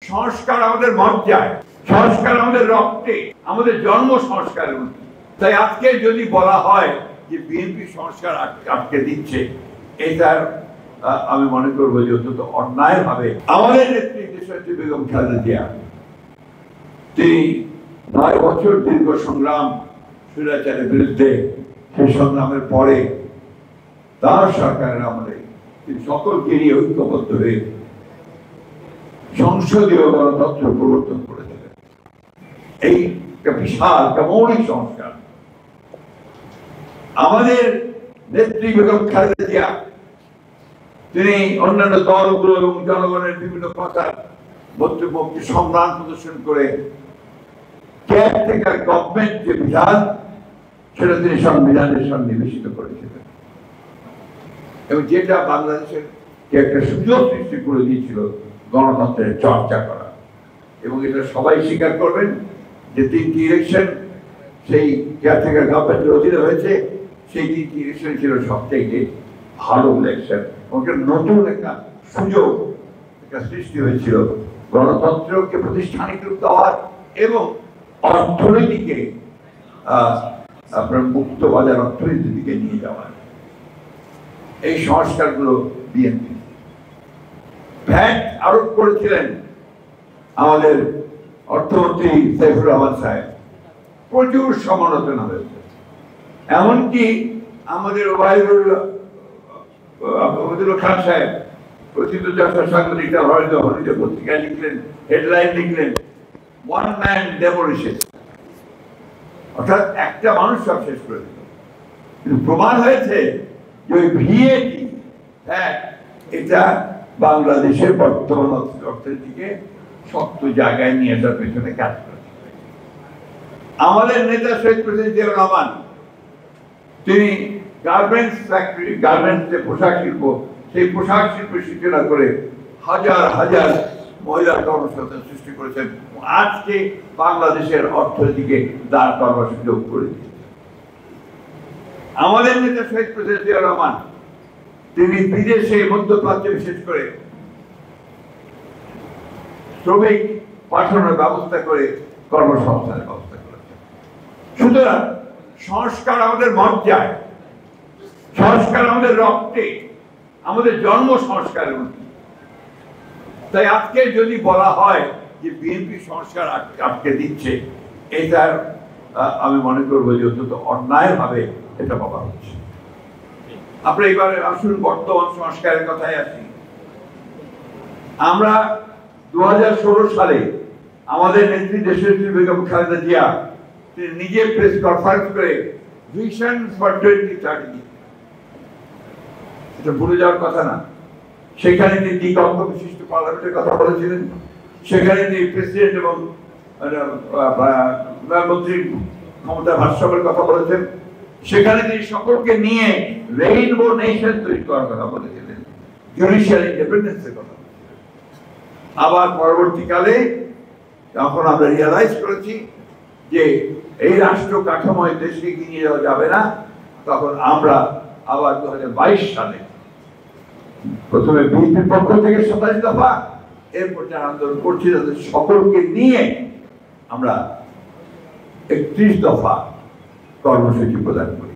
সংস্কার আমাদের মজ্জায়, সংস্কার আমাদের রক্তে, আমাদের জন্ম সংস্কারের মধ্যে। তাই আজকে যদি বলা হয় যে বিএনপি সংস্কার আটকে দিচ্ছে, এটার আমি মনে করবো যে অত্যন্ত অন্যায় ভাবে আমাদের নেত্রী দেশনেত্রী বেগম খালেদা জিয়া, তিনি 9 বছর দীর্ঘ সংগ্রাম স্বৈরাচারের বিরুদ্ধে, সেই সংগ্রামের পরে তার সরকারের আমলে তিনি সকলকে নিয়ে ঐক্যবদ্ধ হয়ে সংসদীয় গণতন্ত্র প্রবর্তন করেছিলেন। এই বিশাল মৌলিক সংস্কার আমাদের নেত্রী বেগম খালেদা জিয়া, তিনি অন্যান্য দলগুলো এবং জনগণের বিভিন্ন কথার বক্তব্যকে সম্মান প্রদর্শন করে কেয়ারটেকার গভর্নমেন্ট যে বিধান, সেটা তিনি সংবিধানের সন্নিবেশিত করেছিলেন এবং যেটা বাংলাদেশের একটা সুযোগ সৃষ্টি করে দিয়েছিল গণতন্ত্রের চর্চা করা। এবং এটা সবাই স্বীকার করবেন যে 3টি ইলেকশন সেই কেয়ারটেকার গভর্নমেন্টের অধীনে হয়েছে, সেই 3টি ইলেকশন ছিল সবচেয়ে ভালো ইলেকশন। নতুন একটা সুযোগ একটা সৃষ্টি হয়েছিল গণতন্ত্রকে প্রাতিষ্ঠানিক রূপ দেওয়ার এবং অর্থনীতিকে আপনার মুক্ত বাজার অর্থনীতির দিকে নিয়ে যাওয়ার। এই সংস্কারগুলো বিএনপি ভ্যাট আরোপ করেছিলেন আমাদের অর্থমন্ত্রী সাইফুর রহমান সাহেব, প্রচুর সমালোচনা হয়েছে। এমনকি আমাদের ওবায়দুল খান সাহেব, প্রথিত সাংবাদিক পত্রিকায় লিখলেন, হেডলাইন লিখলেন, ওয়ান ম্যান ডেমোলিশন, অর্থাৎ একটা মানুষ সব শেষ করে দিল। কিন্তু প্রমাণ হয়েছে যে ওই ভিএটি এটা বাংলাদেশের বর্তমান অর্থনীতিকে শক্ত জায়গায় নিয়ে আসার পেছনে কাজ করেছে। আমাদের নেতা শহীদ প্রেসিডেন্ট জিয়াউর রহমান, তিনি গার্মেন্টস ফ্যাক্টরি, গার্মেন্টস যে পোশাক শিল্প, সেই পোশাক শিল্পের সূচনা করে হাজার হাজার মহিলা কর্মসংস্থান সৃষ্টি করেছেন। আজকে বাংলাদেশের অর্থনীতিকে দাঁড় করার সুযোগ করে দিয়েছে। আমাদের নেতা শহীদ প্রেসিডেন্ট জিয়াউর রহমান, তিনি বিদেশে, মধ্যপ্রাচ্যে বিশেষ করে শ্রমিক পাঠানোর ব্যবস্থা করে কর্মসংস্থানের ব্যবস্থা করেছেন। সুতরাং সংস্কার আমাদের মজ্জায়, সংস্কার আমাদের রক্তে, আমাদের জন্ম সংস্কারের মধ্যে। তাই আজকে যদি বলা হয় যে বিএনপি সংস্কার আটকে দিচ্ছে, এটার আমি মনে করবো যে অত্যন্ত অন্যায় ভাবে এটা বলা হচ্ছে। আমরা এবারে আসুন বর্তমান সংস্কারের কথায় আসি। আমরা 2016 সালে আমাদের নেত্রী দেশনেত্রী বেগম খালেদা জিয়া, তিনি নিজে প্রেস কনফারেন্স করে ভিশন ফর 2030, এটা ভুলে যাওয়ার কথা না। সেখানে তিনি দ্বিকক্ষ বিশিষ্ট পার্লামেন্টের কথা বলেছিলেন, সেখানে তিনি প্রেসিডেন্ট এবং প্রধানমন্ত্রী ক্ষমতা ভারসাম্যের কথা বলেছেন, সেখানে তিনি সকলকে নিয়ে রেইনবো নেশন তৈরি করার কথা বলেছিলেন, জুডিশিয়াল ইন্ডিপেন্ডেন্সের কথা। আবার পরবর্তীকালে যখন আমরা রিয়ালাইজ করেছি যে এই রাষ্ট্র কাঠামোয় দেশকে নিয়ে যাওয়া যাবে না, তখন আমরা আবার 2022 সালে প্রথমে বিএনপির পক্ষ থেকে 27 দফা, এরপর যারা আন্দোলন করছি তাদের সকলকে নিয়ে আমরা 31 দফা কর্মসূচি প্রদান করি।